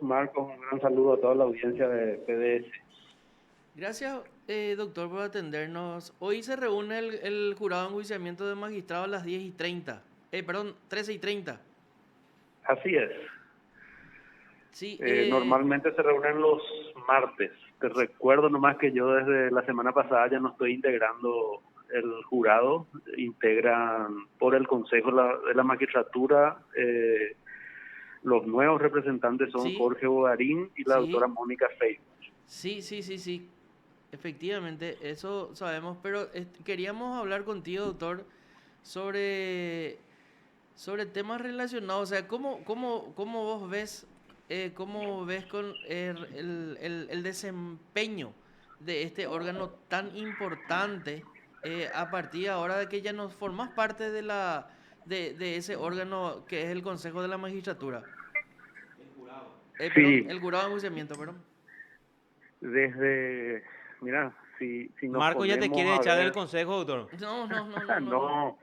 Marcos, un gran saludo a toda la audiencia de PDS. Gracias, doctor, por atendernos. Hoy se reúne el jurado de enjuiciamiento de magistrado a las 10:30. Perdón, 13:30. Así es. Sí, Normalmente se reúnen los martes. Te recuerdo nomás que yo desde la semana pasada ya no estoy integrando el jurado. Integran por el Consejo de la Magistratura. Los nuevos representantes son sí, Jorge Bogarín y la doctora sí, Mónica Fey. sí. Efectivamente, eso sabemos, pero queríamos hablar contigo, doctor, sobre, sobre temas relacionados. O sea, ¿cómo vos ves, cómo ves con el desempeño de este órgano tan importante a partir de ahora de que ya no formas parte de ese órgano que es el Consejo de la Magistratura? Perdón, Sí, el jurado de enjuiciamiento, perdón. desde, mira, si nos Marco ya te ponemos quiere a echar del ver, consejo, doctor. No. no,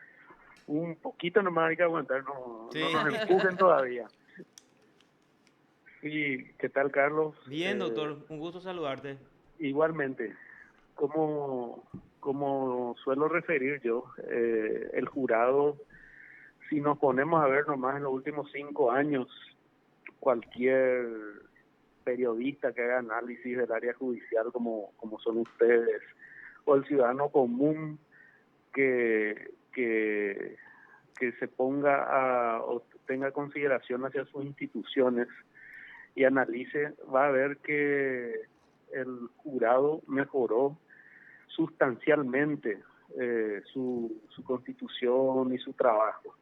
un poquito nomás hay que aguantar, no Sí. nos empujen todavía. Sí, ¿qué tal, Carlos? Bien, doctor. Un gusto saludarte. Igualmente, como, como suelo referir yo, el jurado, si nos ponemos a ver nomás en los últimos 5 años, cualquier periodista que haga análisis del área judicial como son ustedes, o el ciudadano común que, que se ponga o tenga consideración hacia sus instituciones y analice, va a ver que el jurado mejoró sustancialmente su constitución y su trabajo.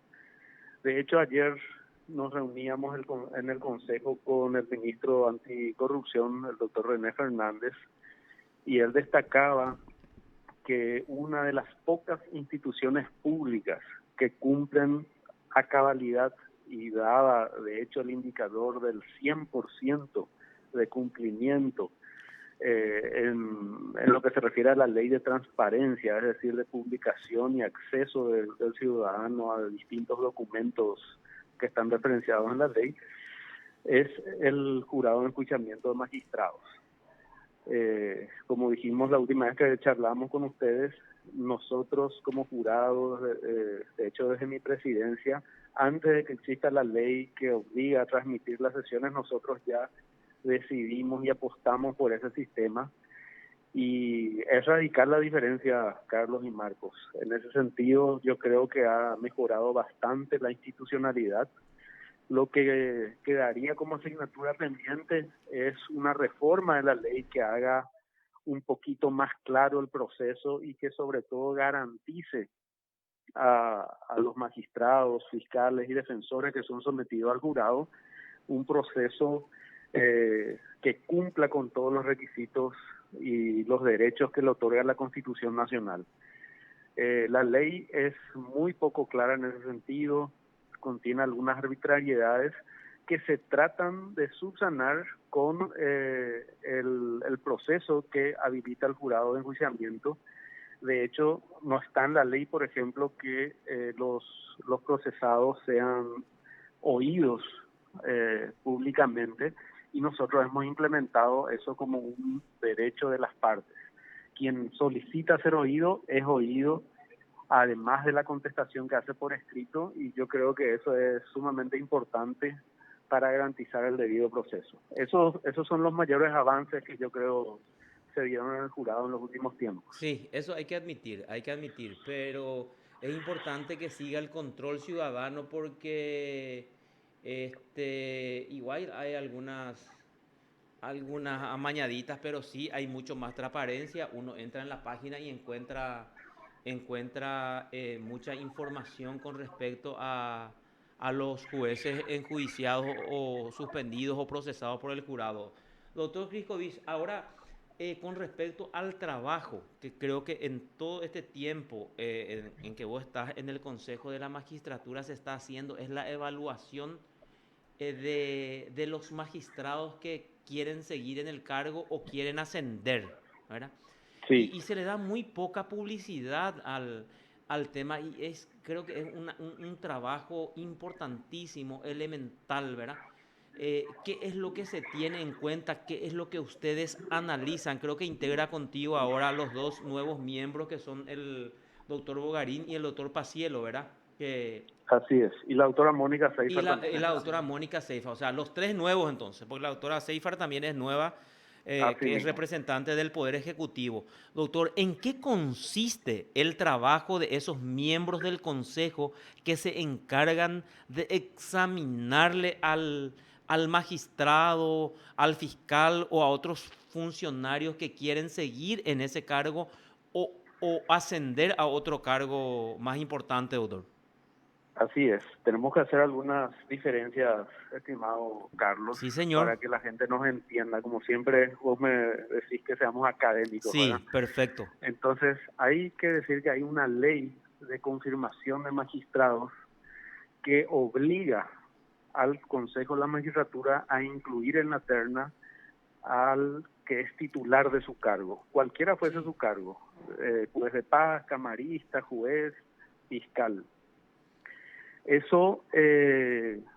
De hecho, ayer nos reuníamos en el Consejo con el ministro anticorrupción, el doctor René Fernández, y él destacaba que una de las pocas instituciones públicas que cumplen a cabalidad y daba de hecho el indicador del 100% de cumplimiento en lo que se refiere a la ley de transparencia, es decir, de publicación y acceso del ciudadano a distintos documentos que están referenciados en la ley, es el jurado de enjuiciamiento de magistrados. Como dijimos la última vez que charlamos con ustedes, nosotros como jurados, de hecho desde mi presidencia, antes de que exista la ley que obliga a transmitir las sesiones, nosotros ya decidimos y apostamos por ese sistema. Y es radical la diferencia, Carlos y Marcos. En ese sentido, yo creo que ha mejorado bastante la institucionalidad. Lo que quedaría como asignatura pendiente es una reforma de la ley que haga un poquito más claro el proceso y que sobre todo garantice a los magistrados, fiscales y defensores que son sometidos al jurado un proceso que cumpla con todos los requisitos y los derechos que le otorga la Constitución Nacional. La ley es muy poco clara en ese sentido, contiene algunas arbitrariedades que se tratan de subsanar con el proceso que habilita el jurado de enjuiciamiento. De hecho, no está en la ley, por ejemplo, que los procesados sean oídos públicamente, y nosotros hemos implementado eso como un derecho de las partes. Quien solicita ser oído es oído, además de la contestación que hace por escrito, y yo creo que eso es sumamente importante para garantizar el debido proceso. Esos son los mayores avances que yo creo se dieron en el jurado en los últimos tiempos. Sí, eso hay que admitir, pero es importante que siga el control ciudadano porque igual hay algunas amañaditas, pero sí hay mucho más transparencia. Uno entra en la página y encuentra mucha información con respecto a los jueces enjuiciados o suspendidos o procesados por el jurado. Doctor Criscovis, ahora con respecto al trabajo, que creo que en todo este tiempo en que vos estás en el Consejo de la Magistratura se está haciendo, es la evaluación de los magistrados que quieren seguir en el cargo o quieren ascender, ¿verdad? Sí, Y se le da muy poca publicidad al tema y creo que es un trabajo importantísimo, elemental, ¿verdad? ¿qué es lo que se tiene en cuenta? ¿Qué es lo que ustedes analizan? Creo que integra contigo ahora los dos nuevos miembros que son el doctor Bogarín y el doctor Pacielo, ¿verdad? Que, Así es. Y la doctora Mónica y Seifert la, también y la está. doctora Mónica Seifa, o sea, los tres nuevos entonces, porque la doctora Seifert también es nueva, Así que es mismo. representante del Poder Ejecutivo. Doctor, ¿en qué consiste el trabajo de esos miembros del Consejo que se encargan de examinarle al magistrado, al fiscal o a otros funcionarios que quieren seguir en ese cargo o ascender a otro cargo más importante, doctor? Así es. Tenemos que hacer algunas diferencias, estimado Carlos, Sí, señor. para que la gente nos entienda. Como siempre, vos me decís que seamos académicos, ¿verdad? Sí, perfecto. Entonces, hay que decir que hay una ley de confirmación de magistrados que obliga al Consejo de la Magistratura a incluir en la terna al que es titular de su cargo, cualquiera fuese su cargo, juez de paz, camarista, juez, fiscal. Eso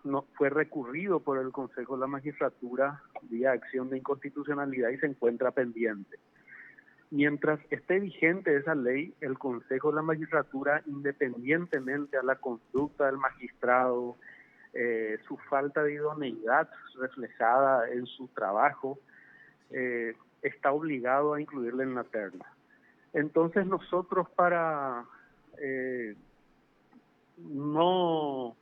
no fue recurrido por el Consejo de la Magistratura vía acción de inconstitucionalidad y se encuentra pendiente. Mientras esté vigente esa ley, el Consejo de la Magistratura, independientemente a la conducta del magistrado, su falta de idoneidad reflejada en su trabajo, está obligado a incluirle en la terna. Entonces nosotros para no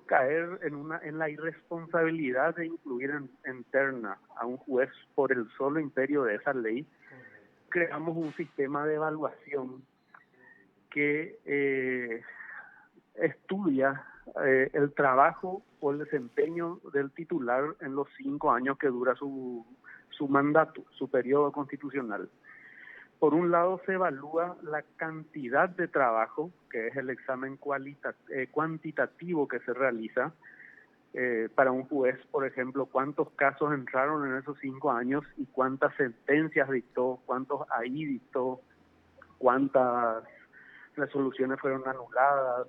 caer en la irresponsabilidad de incluir en terna a un juez por el solo imperio de esa ley, creamos un sistema de evaluación que estudia el trabajo o el desempeño del titular en los 5 años que dura su mandato, su periodo constitucional. Por un lado se evalúa la cantidad de trabajo, que es el examen cuantitativo que se realiza para un juez, por ejemplo, cuántos casos entraron en esos 5 años y cuántas sentencias dictó, cuántos ahí dictó, cuántas resoluciones fueron anuladas,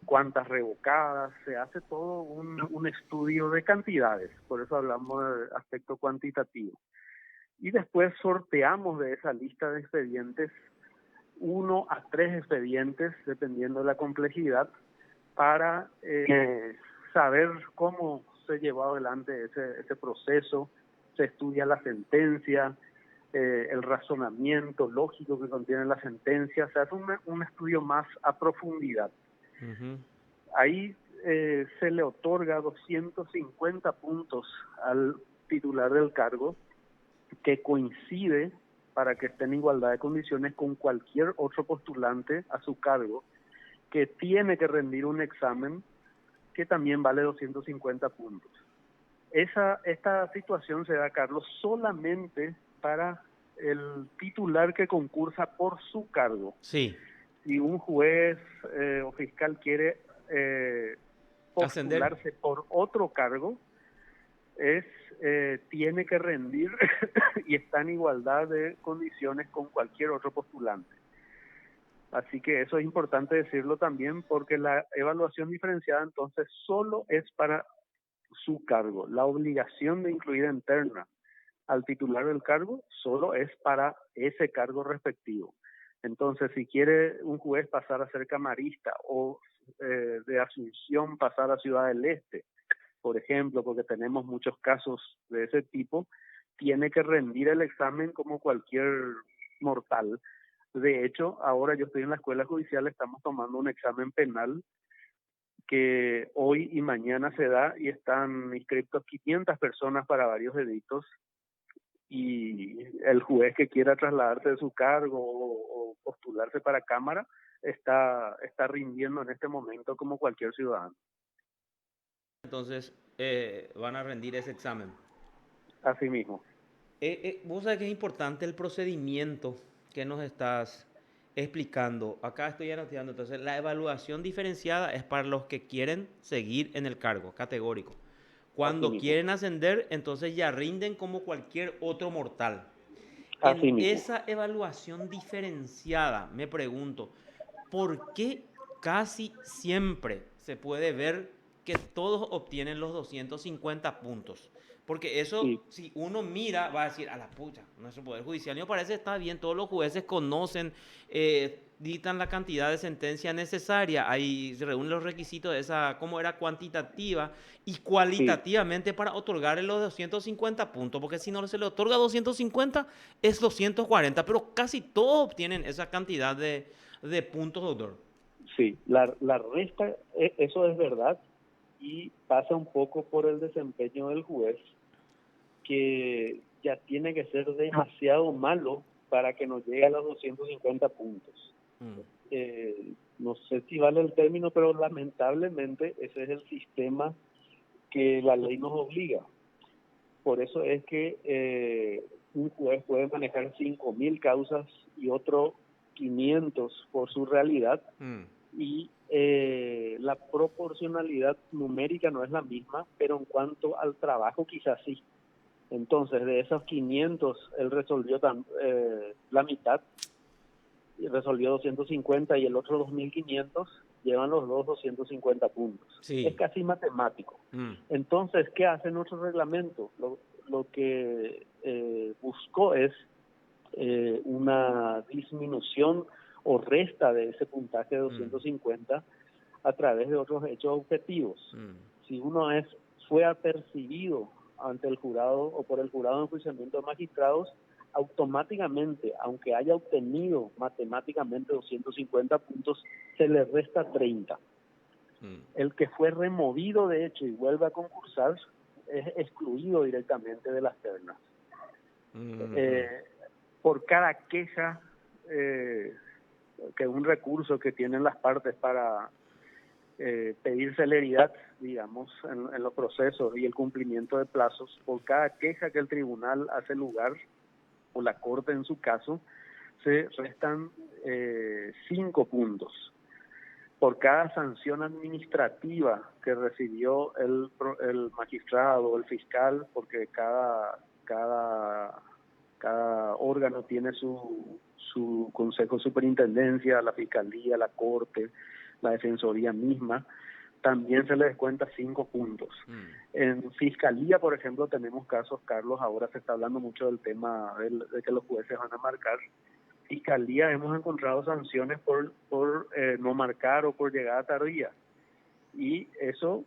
cuántas revocadas. Se hace todo un estudio de cantidades, por eso hablamos de aspecto cuantitativo. Y después sorteamos de esa lista de expedientes 1 a 3 expedientes, dependiendo de la complejidad, para saber cómo se llevó adelante ese proceso. Se estudia la sentencia, el razonamiento lógico que contiene la sentencia, se hace un estudio más a profundidad. Uh-huh. Ahí se le otorga 250 puntos al titular del cargo, que coincide para que esté en igualdad de condiciones con cualquier otro postulante a su cargo, que tiene que rendir un examen que también vale 250 puntos. Esta situación se da, Carlos, solamente para el titular que concursa por su cargo. Sí. Si un juez o fiscal quiere Ascender. postularse por otro cargo, tiene que rendir y está en igualdad de condiciones con cualquier otro postulante. Así que eso es importante decirlo también, porque la evaluación diferenciada entonces solo es para su cargo. La obligación de incluir en terna al titular del cargo solo es para ese cargo respectivo. Entonces, si quiere un juez pasar a ser camarista o de Asunción pasar a Ciudad del Este, por ejemplo, porque tenemos muchos casos de ese tipo, tiene que rendir el examen como cualquier mortal. De hecho, ahora yo estoy en la escuela judicial, estamos tomando un examen penal que hoy y mañana se da y están inscritos 500 personas para varios delitos, y el juez que quiera trasladarse de su cargo o postularse para cámara está rindiendo en este momento como cualquier ciudadano. Entonces, van a rendir ese examen. Así mismo. Vos sabés que es importante el procedimiento que nos estás explicando. Acá estoy anotando. Entonces, la evaluación diferenciada es para los que quieren seguir en el cargo, categórico. Así Cuando mismo. quieren ascender, entonces ya rinden como cualquier otro mortal. Así En mismo. esa evaluación diferenciada, me pregunto, ¿por qué casi siempre se puede ver que todos obtienen los 250 puntos. Porque eso, Sí, si uno mira, va a decir, a la pucha, nuestro Poder Judicial me parece que está bien, todos los jueces conocen, dictan la cantidad de sentencia necesaria, ahí se reúnen los requisitos de esa, cómo era cuantitativa y sí. cualitativamente para otorgarle los 250 puntos, porque si no se le otorga 250 es 240, pero casi todos obtienen esa cantidad de puntos, doctor. Sí, la resta, eso es verdad, y pasa un poco por el desempeño del juez, que ya tiene que ser demasiado malo para que nos llegue a los 250 puntos. Mm, No sé si vale el término, pero lamentablemente ese es el sistema que la ley nos obliga. Por eso es que un juez puede manejar 5.000 causas y otro 500 por su realidad, mm, y la proporcionalidad numérica no es la misma, pero en cuanto al trabajo quizás sí. Entonces, de esos 500, él resolvió la mitad, y resolvió 250, y el otro 2.500 llevan los dos 250 puntos. Es sí. casi matemático. Mm, Entonces, ¿qué hace nuestro reglamento? Lo que buscó es una disminución o resta de ese puntaje de mm, 250 a través de otros hechos objetivos. mm, Si uno fue apercibido ante el jurado o por el jurado de enjuiciamiento de magistrados, automáticamente, aunque haya obtenido matemáticamente 250 puntos, se le resta 30. mm, El que fue removido de hecho y vuelve a concursar es excluido directamente de las ternas. mm, Eh, mm. por cada queja, que un recurso que tienen las partes para pedir celeridad, digamos, en los procesos y el cumplimiento de plazos, por cada queja que el tribunal hace lugar, o la corte en su caso, se restan 5 puntos. Por cada sanción administrativa que recibió el magistrado o el fiscal, porque cada órgano tiene su consejo de superintendencia, la fiscalía, la corte, la defensoría misma, también se le descuenta 5 puntos. Mm, En fiscalía, por ejemplo, tenemos casos, Carlos, ahora se está hablando mucho del tema de que los jueces van a marcar. Fiscalía hemos encontrado sanciones por no marcar o por llegada tardía, y eso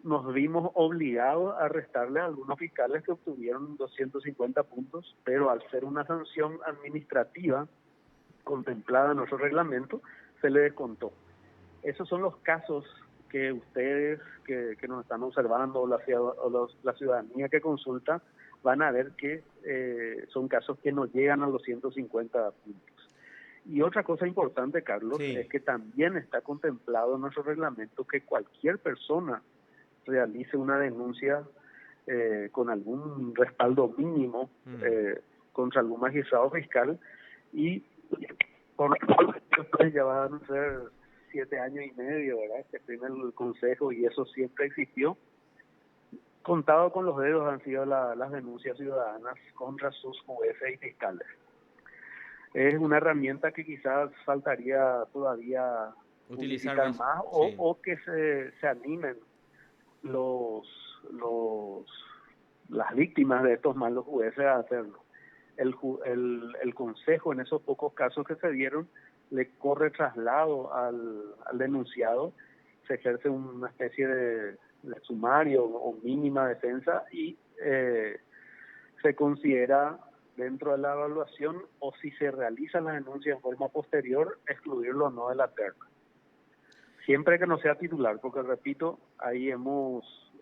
nos vimos obligados a restarle a algunos fiscales que obtuvieron 250 puntos, pero al ser una sanción administrativa contemplada en nuestro reglamento, se le descontó. Esos son los casos que ustedes que nos están observando, la ciudadanía que consulta, van a ver que son casos que no llegan a los 150 puntos. Y otra cosa importante, Carlos, es sí. que también está contemplado en nuestro reglamento que cualquier persona realice una denuncia con algún respaldo mínimo Mm, contra algún magistrado fiscal, y por lo cual pues ya van a ser 7 años y medio, ¿verdad? Que estoy en el consejo y eso siempre existió. Contado con los dedos han sido las denuncias ciudadanas contra sus jueces y fiscales. Es una herramienta que quizás faltaría todavía utilizar publicitar más. más, Sí. o que se animen los, los las víctimas de estos malos jueces a hacerlo. El consejo, en esos pocos casos que se dieron, le corre traslado al denunciado, se ejerce una especie de sumario o mínima defensa, y se considera dentro de la evaluación, o si se realiza la denuncia en forma posterior, excluirlo o no de la terna. Siempre que no sea titular, porque repito, ahí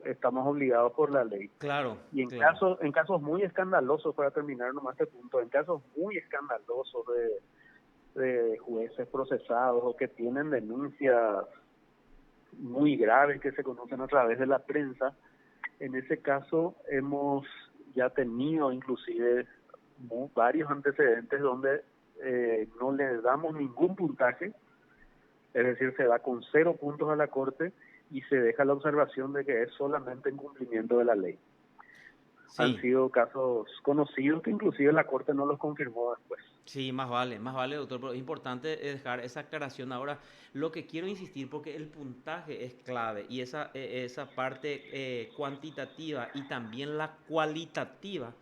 estamos obligados por la ley. Claro, Y claro. en casos muy escandalosos, para terminar nomás este punto, en casos muy escandalosos de jueces procesados o que tienen denuncias muy graves que se conocen a través de la prensa, en ese caso hemos ya tenido inclusive varios antecedentes donde no le damos ningún puntaje, es decir, se da con 0 puntos a la Corte y se deja la observación de que es solamente en cumplimiento de la ley. Han Sí. sido casos conocidos que inclusive la Corte no los confirmó después. Sí, más vale, doctor, pero es importante dejar esa aclaración. Ahora, lo que quiero insistir, porque el puntaje es clave y esa parte cuantitativa y también la cualitativa,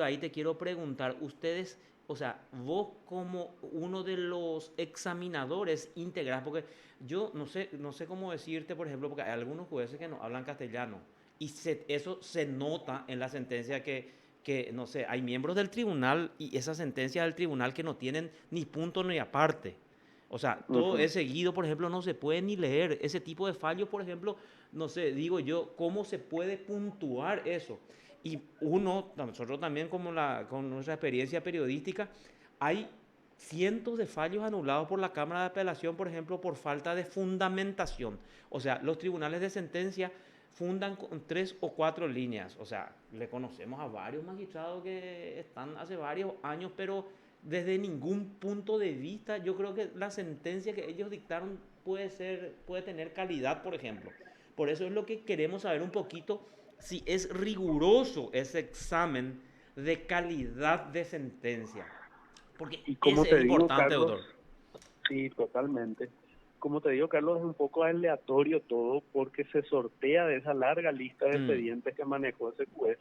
ahí te quiero preguntar, ustedes, o sea, vos como uno de los examinadores integral, porque yo no sé cómo decirte, por ejemplo, porque hay algunos jueces que no hablan castellano y eso se nota en la sentencia que, no sé, hay miembros del tribunal y esa sentencia del tribunal que no tienen ni punto ni aparte. O sea, todo Ujú. es seguido, por ejemplo, no se puede ni leer. Ese tipo de fallos, por ejemplo, no sé, digo yo, ¿cómo se puede puntuar eso? Y nosotros también con nuestra experiencia periodística, hay cientos de fallos anulados por la Cámara de Apelación, por ejemplo, por falta de fundamentación. O sea, los tribunales de sentencia fundan con 3 o 4 líneas. O sea, le conocemos a varios magistrados que están hace varios años, pero desde ningún punto de vista, yo creo que la sentencia que ellos dictaron puede tener calidad, por ejemplo. Por eso es lo que queremos saber un poquito si es riguroso ese examen de calidad de sentencia. Porque Y como ese es te digo, importante, Carlos, doctor. sí, totalmente. Como te digo, Carlos, es un poco aleatorio todo porque se sortea de esa larga lista de Mm, expedientes que manejó ese juez.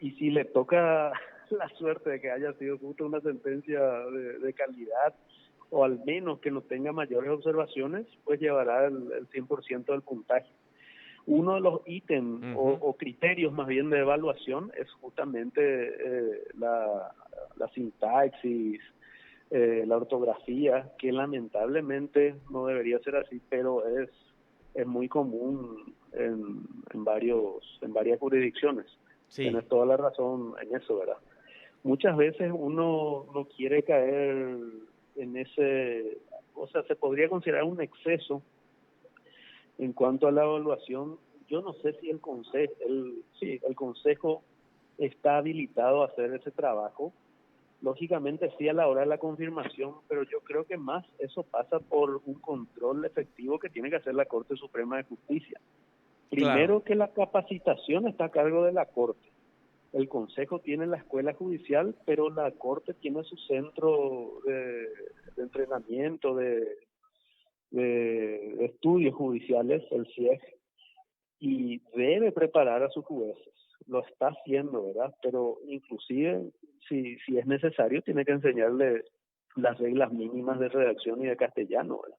Y si le toca la suerte de que haya sido justo una sentencia de calidad, o al menos que no tenga mayores observaciones, pues llevará el 100% del puntaje. Uno de los ítems ujú. o criterios más bien de evaluación es justamente la sintaxis, la ortografía, que lamentablemente no debería ser así, pero es muy común en varias jurisdicciones. Sí, Tienes toda la razón en eso, ¿verdad? Muchas veces uno no quiere caer en ese, o sea, se podría considerar un exceso en cuanto a la evaluación. Yo no sé si el consejo está habilitado a hacer ese trabajo. Lógicamente sí a la hora de la confirmación, pero yo creo que más eso pasa por un control efectivo que tiene que hacer la Corte Suprema de Justicia. claro. Primero, que la capacitación está a cargo de la Corte. El Consejo tiene la escuela judicial, pero la Corte tiene su centro de entrenamiento, de estudios judiciales, el CIEG, y debe preparar a sus jueces. Lo está haciendo, ¿verdad? Pero inclusive, si es necesario, tiene que enseñarle las reglas mínimas de redacción y de castellano, ¿verdad?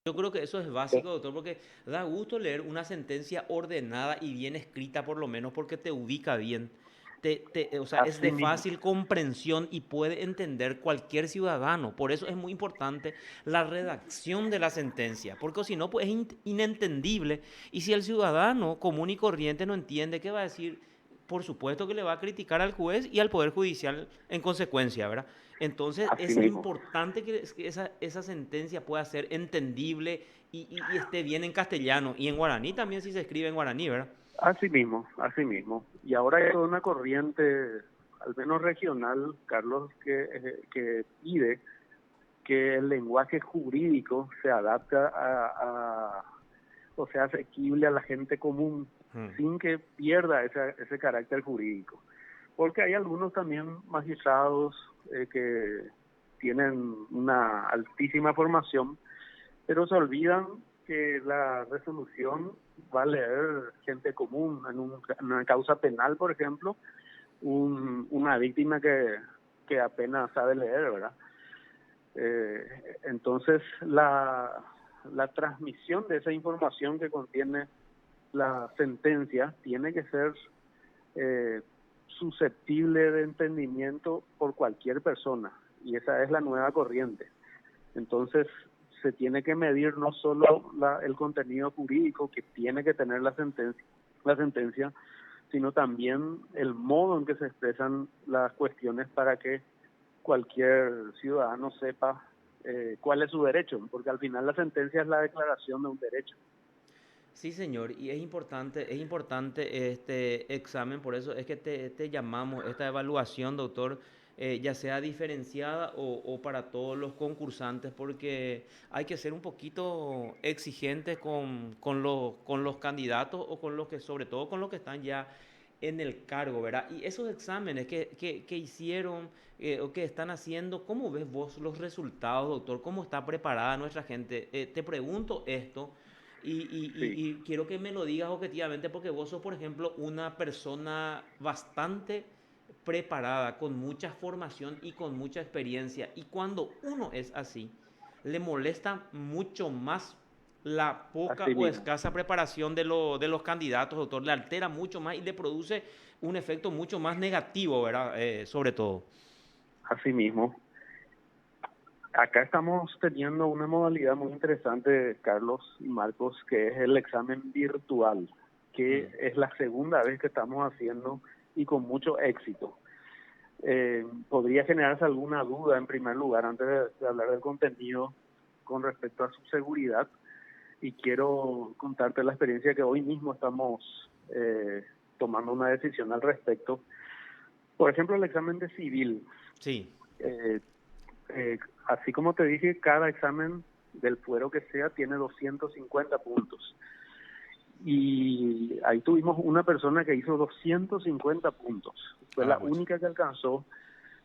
Yo creo que eso es básico, doctor, porque da gusto leer una sentencia ordenada y bien escrita, por lo menos, porque te ubica bien. O sea, es Así de mismo. fácil comprensión y puede entender cualquier ciudadano. Por eso es muy importante la redacción de la sentencia, porque si no, pues es inentendible. Y si el ciudadano común y corriente no entiende, ¿qué va a decir? Por supuesto que le va a criticar al juez y al Poder Judicial en consecuencia, ¿verdad? Entonces Así es mismo. importante que esa sentencia pueda ser entendible y esté bien en castellano y en guaraní también si se escribe en guaraní, ¿verdad? Así mismo, así mismo. Y ahora hay toda una corriente, al menos regional, Carlos, que pide que el lenguaje jurídico se adapte o sea asequible a la gente común, Hmm. sin que pierda ese carácter jurídico. Porque hay algunos también magistrados que tienen una altísima formación, pero se olvidan que la resolución va a leer gente común en una causa penal, por ejemplo, una víctima que apenas sabe leer, ¿verdad? Entonces, la transmisión de esa información que contiene la sentencia tiene que ser eh, susceptible de entendimiento por cualquier persona, y esa es la nueva corriente. Entonces, se tiene que medir no solo el contenido jurídico que tiene que tener la sentencia, sino también el modo en que se expresan las cuestiones para que cualquier ciudadano sepa cuál es su derecho, porque al final la sentencia es la declaración de un derecho. Sí, señor, y es importante este examen, por eso es que te llamamos, esta evaluación, doctor, ya sea diferenciada o para todos los concursantes, porque hay que ser un poquito exigentes con los candidatos o con los que, sobre todo con los que están ya en el cargo, ¿verdad? Y esos exámenes que hicieron o que están haciendo, ¿cómo ves vos los resultados, doctor? ¿Cómo está preparada nuestra gente? Te pregunto esto Sí, y quiero que me lo digas objetivamente porque vos sos, por ejemplo, una persona bastante preparada, con mucha formación y con mucha experiencia. Y cuando uno es así, le molesta mucho más la poca así o mismo, escasa preparación de los candidatos, doctor. Le altera mucho más y le produce un efecto mucho más negativo, ¿verdad? Sobre todo. así mismo. Acá estamos teniendo una modalidad muy interesante, Carlos y Marcos, que es el examen virtual, que Mm, es la segunda vez que estamos haciendo y con mucho éxito. Podría generarse alguna duda en primer lugar antes de hablar del contenido con respecto a su seguridad y quiero contarte la experiencia que hoy mismo estamos tomando una decisión al respecto. Por ejemplo, el examen de civil. sí, Eh, Así como te dije, cada examen del fuero que sea tiene 250 puntos. Y ahí tuvimos una persona que hizo 250 puntos. Fue ah, la pues. única que alcanzó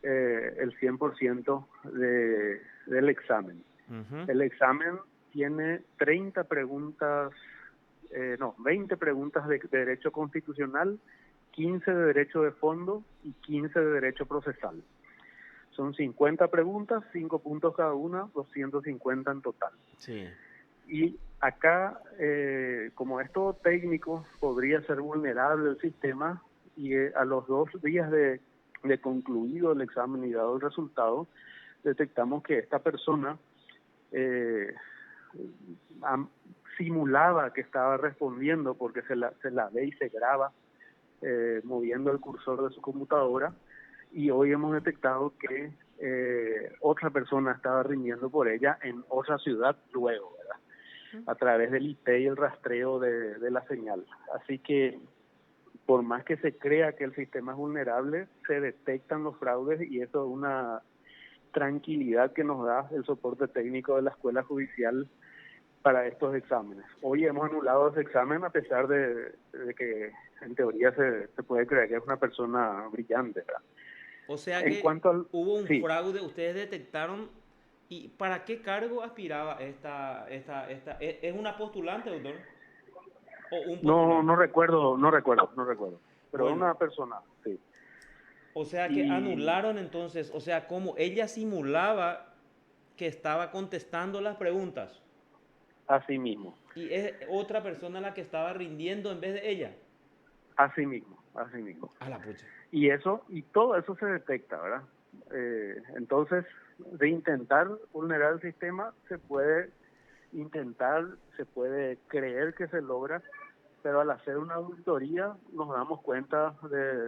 el 100% del examen. Ujú. El examen tiene 30 preguntas, no, 20 preguntas de derecho constitucional, 15 de derecho de fondo y 15 de derecho procesal. Son 50 preguntas, 5 puntos cada una, 250 en total. Sí. Y acá, como es todo técnico, podría ser vulnerable el sistema y a los 2 días de concluido el examen y dado el resultado, detectamos que esta persona eh, simulaba que estaba respondiendo porque se la ve y se graba moviendo el cursor de su computadora y hoy hemos detectado que otra persona estaba rindiendo por ella en otra ciudad luego, ¿verdad? A través del IP y el rastreo de la señal. Así que por más que se crea que el sistema es vulnerable, se detectan los fraudes y eso es una tranquilidad que nos da el soporte técnico de la Escuela Judicial para estos exámenes. Hoy hemos anulado ese examen a pesar de que en teoría se puede creer que es una persona brillante, ¿verdad? O sea En que cuanto al... hubo un Sí, fraude, ustedes detectaron. ¿Y para qué cargo aspiraba ¿Es una postulante, doctor? ¿O un no, postulante? no recuerdo, pero Bueno, una persona, sí. o sea que Y anularon entonces, o sea, como ella simulaba que estaba contestando las preguntas así mismo, y es otra persona la que estaba rindiendo en vez de ella. así mismo, así mismo. A la pucha. Y eso, y todo eso se detecta, ¿verdad? Entonces, de intentar vulnerar el sistema, se puede intentar, se puede creer que se logra, pero al hacer una auditoría nos damos cuenta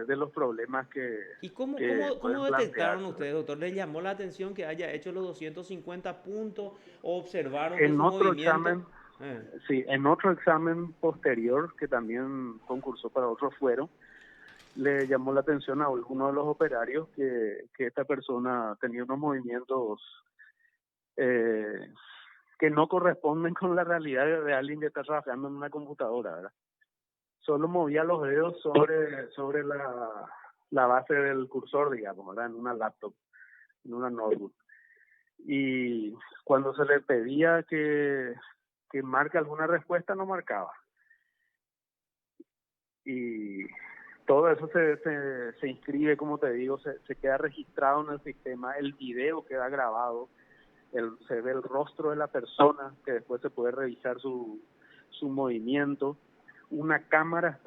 de los problemas ¿Y que pueden cómo detectaron plantearse. ustedes, doctor? ¿Les llamó la atención que haya hecho los 250 puntos o observaron que En su otro movimiento... examen, Eh, sí, en otro examen posterior, que también concursó para otro fuero, le llamó la atención a alguno de los operarios que esta persona tenía unos movimientos eh, que no corresponden con la realidad de alguien que está trabajando en una computadora, ¿verdad? Solo movía los dedos sobre la base del cursor, digamos, ¿verdad? En una laptop, en una notebook. Y cuando se le pedía que marque alguna respuesta, no marcaba. Y todo eso se inscribe, como te digo, se queda registrado en el sistema, el video queda grabado, se ve el rostro de la persona, que después se puede revisar su movimiento. Una cámara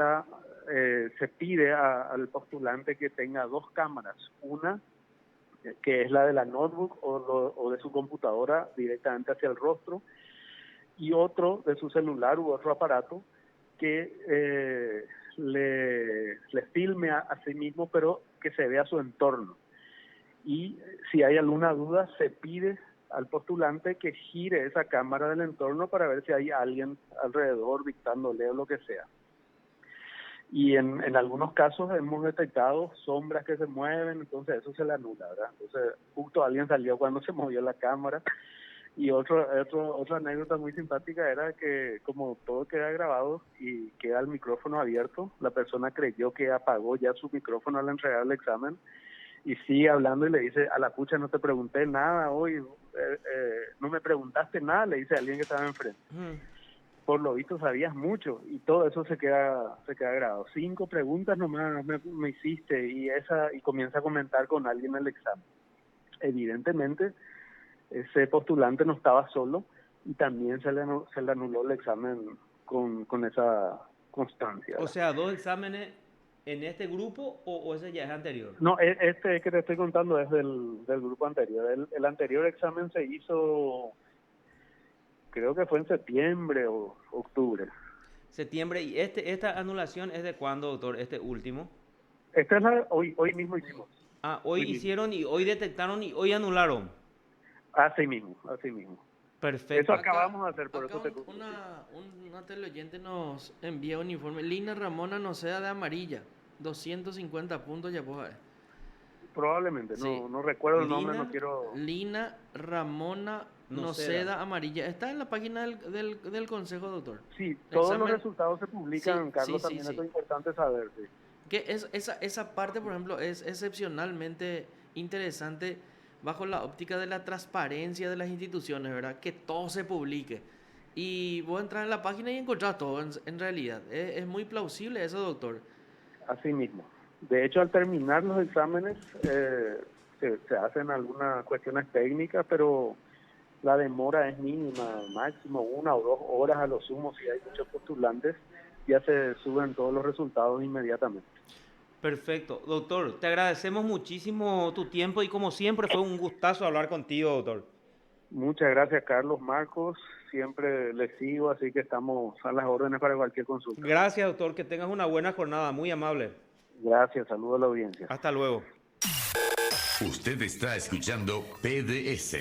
se pide al postulante que tenga 2 cámaras, una que es la de la notebook o de su computadora directamente hacia el rostro, y otro de su celular u otro aparato que le filme a sí mismo, pero que se vea su entorno. Y si hay alguna duda, se pide al postulante que gire esa cámara del entorno para ver si hay alguien alrededor dictándole o lo que sea. Y en algunos casos hemos detectado sombras que se mueven, entonces eso se le anula, ¿verdad? Entonces justo alguien salió cuando se movió la cámara. Y otra anécdota muy simpática era que como todo queda grabado y queda el micrófono abierto, la persona creyó que apagó ya su micrófono al entregar el examen y sigue hablando y le dice, a la pucha, no te pregunté nada hoy, no me preguntaste nada, le dice a alguien que estaba enfrente. Por lo visto sabías mucho y todo eso se queda grabado. 5 preguntas nomás me hiciste y comienza a comentar con alguien el examen. Evidentemente ese postulante no estaba solo y también se le anuló el examen con esa constancia, ¿verdad? O sea, 2 exámenes en este grupo o ese ya es anterior. No, este que te estoy contando es del grupo anterior. El anterior examen se hizo, creo que fue en septiembre o octubre. Septiembre. ¿Y esta anulación es de cuándo, doctor? Este último. Esta es hoy mismo hicimos. Hoy hicieron y hoy detectaron y hoy anularon. Así mismo. Perfecto. Eso acabamos de hacer, por Acá eso te una teleoyente nos envía un informe. Lina Ramona Noceda de amarilla. 250 puntos ya pues. Probablemente, Sí. no recuerdo el nombre, no Lina- quiero... Lina Ramona Noceda amarilla. Está en la página del consejo, doctor. Sí, todos los Examen- resultados se publican, Sí, Carlos, sí, también sí. eso es importante saber, sí. Que esa parte, por ejemplo, es excepcionalmente interesante bajo la óptica de la transparencia de las instituciones, ¿verdad? Que todo se publique. Y vos entras en la página y encontrás todo, en realidad. Es muy plausible eso, doctor. Así mismo. De hecho, al terminar los exámenes, se hacen algunas cuestiones técnicas, pero la demora es mínima, máximo 1 o 2 horas a lo sumo. Si hay muchos postulantes, ya se suben todos los resultados inmediatamente. Perfecto. Doctor, te agradecemos muchísimo tu tiempo y como siempre fue un gustazo hablar contigo, doctor. Muchas gracias, Carlos, Marcos. Siempre les sigo, así que estamos a las órdenes para cualquier consulta. Gracias, doctor. Que tengas una buena jornada. Muy amable. Gracias, saludos a la audiencia. Hasta luego. Usted está escuchando PDS.